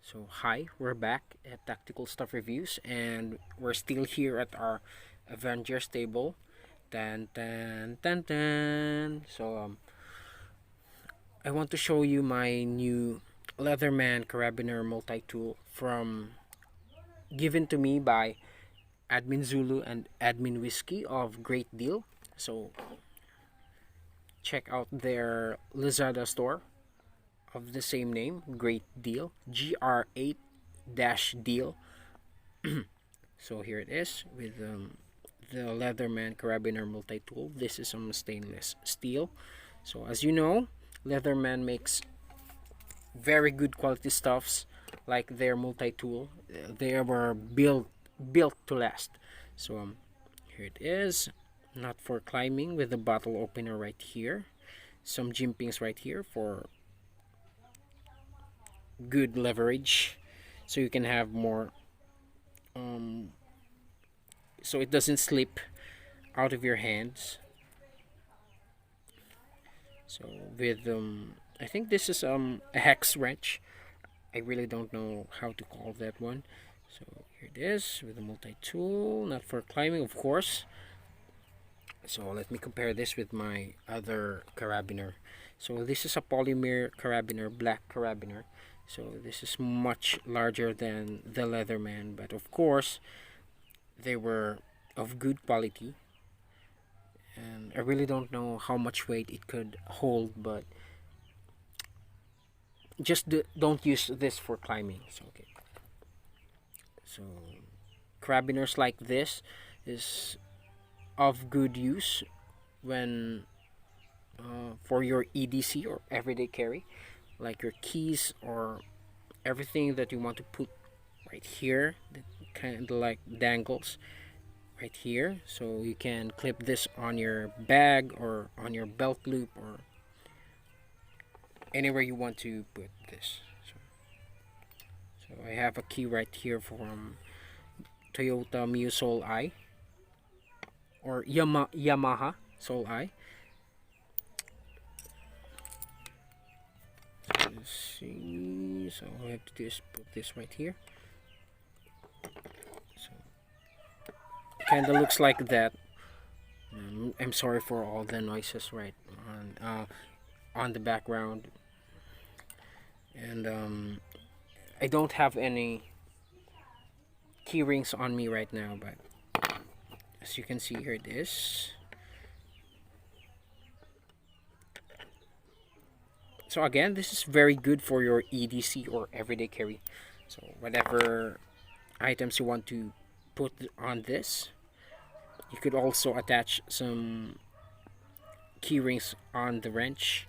So hi, we're back at Tactical Stuff Reviews, and we're still here at our Avengers table. Tan tan tan tan. I want to show you my new Leatherman Carabiner multi-tool from given to me by Admin Zulu and Admin Whiskey of Great Deal. So check out their Lazada store of the same name, Great Deal, GR8 dash deal. So here it is with the Leatherman Carabiner multi-tool. This is some stainless steel. So as you know, Leatherman makes very good quality stuffs like their multi-tool. They were built to last. So here it is, not for climbing, with the bottle opener right here. Some jimpings right here for good leverage, so you can have more so it doesn't slip out of your hands. So with I think this is a hex wrench. I really don't know how to call that one. So here it is with a multi-tool, not for climbing, of course. So let me compare this with my other carabiner. So this is a polymer carabiner, black carabiner. So this is much larger than the Leatherman, but of course they were of good quality. And I really don't know how much weight it could hold, but just don't use this for climbing. So okay. So carabiners like this is of good use when for your EDC or everyday carry, like your keys or everything that you want to put right here, that kind of like dangles right here. So you can clip this on your bag or on your belt loop or anywhere you want to put this. So I have a key right here from Toyota Mio Soul I or Yamaha Soul I. So let's see. So I have to just put this right here. So kind of looks like that. I'm sorry for all the noises right on the background, and I don't have any key rings on me right now, but as you can see, here it is. So again, this is very good for your EDC or everyday carry. So whatever items you want to put on this, you could also attach some key rings on the wrench,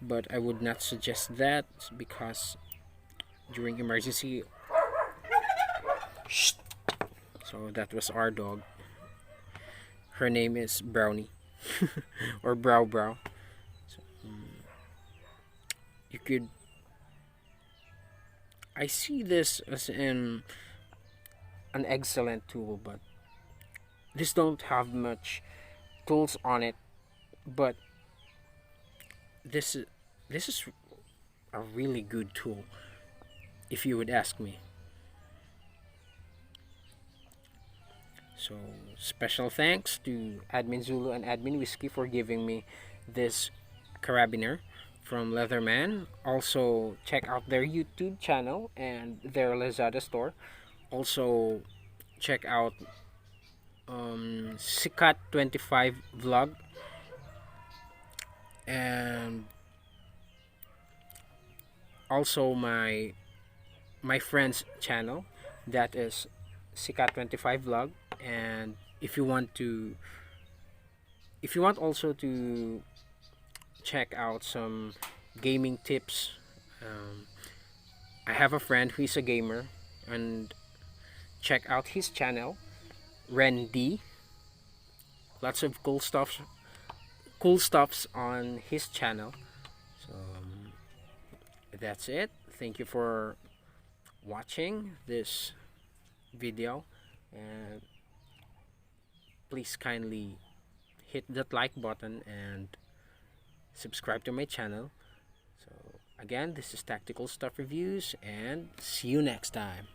but I would not suggest that because during emergency. So that was our dog. Her name is Brownie or Brow. So, you could. I see this as an excellent tool, but this don't have much tools on it. But this is a really good tool, if you would ask me. So special thanks to Admin Zulu and Admin Whiskey for giving me this carabiner from Leatherman. Also check out their YouTube channel and their Lazada store. Also check out Sikat 25 vlog and also my friend's channel, that is Sikat 25 vlog. And if you want also to check out some gaming tips, I have a friend who is a gamer, and check out his channel, Ren Dee. Lots of cool stuffs on his channel. So that's it. Thank you for watching this video, and please kindly hit that like button and subscribe to my channel. So Again, this is Tactical Stuff Reviews, and see you next time.